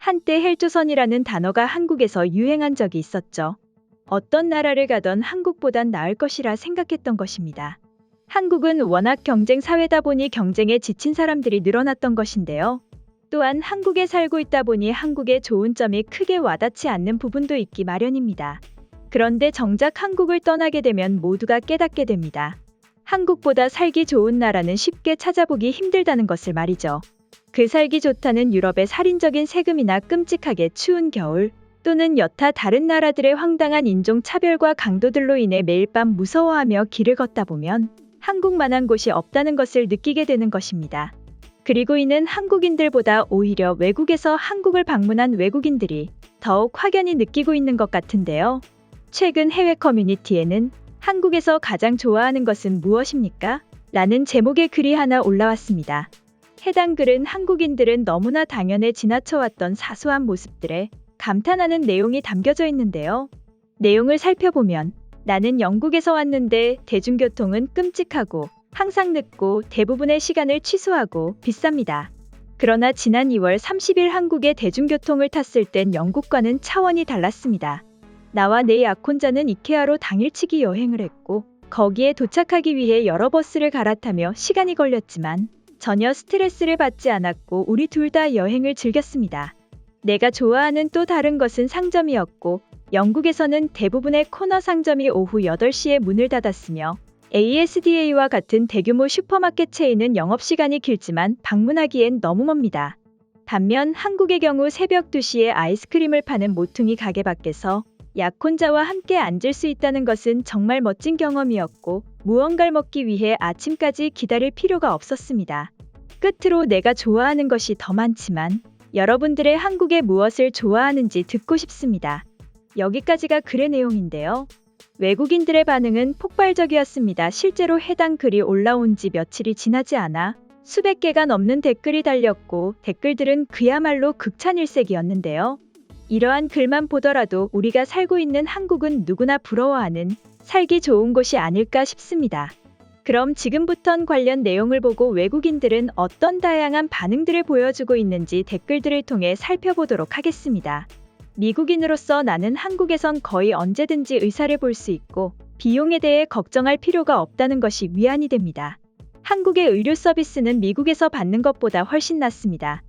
한때 헬조선이라는 단어가 한국에서 유행한 적이 있었죠. 어떤 나라를 가던 한국보단 나을 것이라 생각했던 것입니다. 한국은 워낙 경쟁 사회다 보니 경쟁에 지친 사람들이 늘어났던 것인데요. 또한 한국에 살고 있다 보니 한국의 좋은 점이 크게 와닿지 않는 부분도 있기 마련입니다. 그런데 정작 한국을 떠나게 되면 모두가 깨닫게 됩니다. 한국보다 살기 좋은 나라는 쉽게 찾아보기 힘들다는 것을 말이죠. 그 살기 좋다는 유럽의 살인적인 세금이나 끔찍하게 추운 겨울, 또는 여타 다른 나라들의 황당한 인종 차별과 강도들로 인해 매일 밤 무서워하며 길을 걷다 보면 한국만한 곳이 없다는 것을 느끼게 되는 것입니다. 그리고 이는 한국인들보다 오히려 외국에서 한국을 방문한 외국인들이 더욱 확연히 느끼고 있는 것 같은데요. 최근 해외 커뮤니티에는 한국에서 가장 좋아하는 것은 무엇입니까? 라는 제목의 글이 하나 올라왔습니다. 해당 글은 한국인들은 너무나 당연해 지나쳐왔던 사소한 모습들에 감탄하는 내용이 담겨져 있는데요. 내용을 살펴보면 나는 영국에서 왔는데 대중교통은 끔찍하고 항상 늦고 대부분의 시간을 취소하고 비쌉니다. 그러나 지난 2월 30일 한국의 대중교통을 탔을 땐 영국과는 차원이 달랐습니다. 나와 내 약혼자는 이케아로 당일치기 여행을 했고 거기에 도착하기 위해 여러 버스를 갈아타며 시간이 걸렸지만 전혀 스트레스를 받지 않았고 우리 둘 다 여행을 즐겼습니다. 내가 좋아하는 또 다른 것은 상점이었고 영국에서는 대부분의 코너 상점이 오후 8시에 문을 닫았으며 ASDA와 같은 대규모 슈퍼마켓 체인은 영업시간이 길지만 방문하기엔 너무 멉니다. 반면 한국의 경우 새벽 2시에 아이스크림을 파는 모퉁이 가게 밖에서 약혼자와 함께 앉을 수 있다는 것은 정말 멋진 경험이었고 무언가를 먹기 위해 아침까지 기다릴 필요가 없었습니다. 끝으로 내가 좋아하는 것이 더 많지만 여러분들의 한국에 무엇을 좋아하는지 듣고 싶습니다. 여기까지가 글의 내용인데요. 외국인들의 반응은 폭발적이었습니다. 실제로 해당 글이 올라온 지 며칠이 지나지 않아 수백 개가 넘는 댓글이 달렸고 댓글들은 그야말로 극찬일색이었는데요. 이러한 글만 보더라도 우리가 살고 있는 한국은 누구나 부러워하는 살기 좋은 곳이 아닐까 싶습니다. 그럼 지금부턴 관련 내용을 보고 외국인들은 어떤 다양한 반응들을 보여주고 있는지 댓글들을 통해 살펴보도록 하겠습니다. 미국인으로서 나는 한국에선 거의 언제든지 의사를 볼 수 있고 비용에 대해 걱정할 필요가 없다는 것이 위안이 됩니다. 한국의 의료 서비스는 미국에서 받는 것보다 훨씬 낫습니다.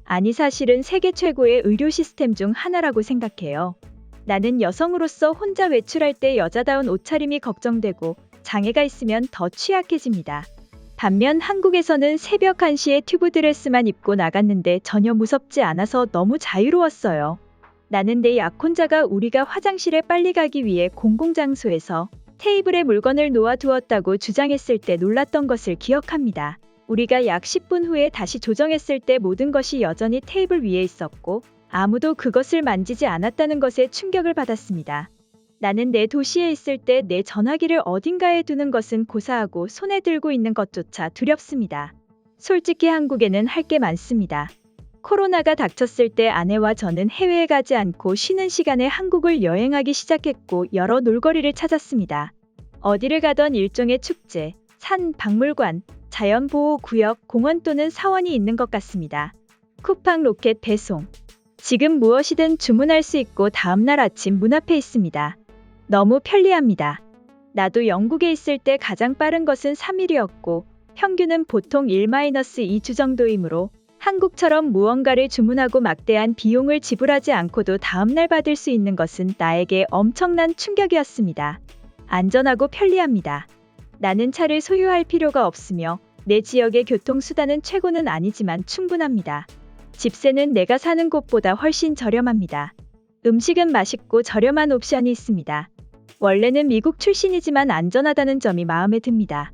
아니 사실은 세계 최고의 의료 시스템 중 하나라고 생각해요. 나는 여성으로서 혼자 외출할 때 여자다운 옷차림이 걱정되고 장애가 있으면 더 취약해집니다. 반면 한국에서는 새벽 1시에 튜브 드레스만 입고 나갔는데 전혀 무섭지 않아서 너무 자유로웠어요. 나는 내 약혼자가 우리가 화장실에 빨리 가기 위해 공공장소에서 테이블에 물건을 놓아두었다고 주장했을 때 놀랐던 것을 기억합니다. 우리가 약 10분 후에 다시 조정했을 때 모든 것이 여전히 테이블 위에 있었고 아무도 그것을 만지지 않았다는 것에 충격을 받았습니다. 나는 내 도시에 있을 때 내 전화기를 어딘가에 두는 것은 고사하고 손에 들고 있는 것조차 두렵습니다. 솔직히 한국에는 할 게 많습니다. 코로나가 닥쳤을 때 아내와 저는 해외에 가지 않고 쉬는 시간에 한국을 여행하기 시작했고 여러 놀거리를 찾았습니다. 어디를 가던 일종의 축제, 산, 박물관, 자연보호구역, 공원 또는 사원이 있는 것 같습니다. 쿠팡 로켓 배송. 지금 무엇이든 주문할 수 있고 다음날 아침 문 앞에 있습니다. 너무 편리합니다. 나도 영국에 있을 때 가장 빠른 것은 3일이었고 평균은 보통 1-2주 정도이므로 한국처럼 무언가를 주문하고 막대한 비용을 지불하지 않고도 다음날 받을 수 있는 것은 나에게 엄청난 충격이었습니다. 안전하고 편리합니다. 나는 차를 소유할 필요가 없으며 내 지역의 교통수단은 최고는 아니지만 충분합니다. 집세는 내가 사는 곳보다 훨씬 저렴합니다. 음식은 맛있고 저렴한 옵션이 있습니다. 원래는 미국 출신이지만 안전하다는 점이 마음에 듭니다.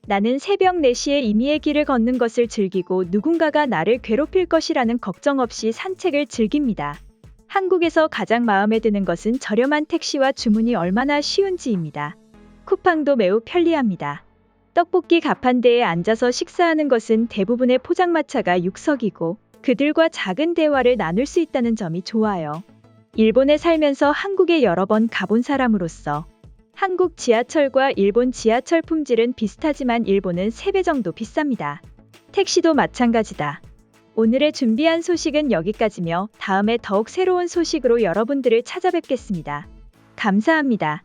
나는 새벽 4시에 임의의 길을 걷는 것을 즐기고 누군가가 나를 괴롭힐 것이라는 걱정 없이 산책을 즐깁니다. 한국에서 가장 마음에 드는 것은 저렴한 택시와 주문이 얼마나 쉬운지입니다. 쿠팡도 매우 편리합니다. 떡볶이 가판대에 앉아서 식사하는 것은 대부분의 포장마차가 육석이고 그들과 작은 대화를 나눌 수 있다는 점이 좋아요. 일본에 살면서 한국에 여러 번 가본 사람으로서 한국 지하철과 일본 지하철 품질은 비슷하지만 일본은 3배 정도 비쌉니다. 택시도 마찬가지다. 오늘의 준비한 소식은 여기까지며 다음에 더욱 새로운 소식으로 여러분들을 찾아뵙겠습니다. 감사합니다.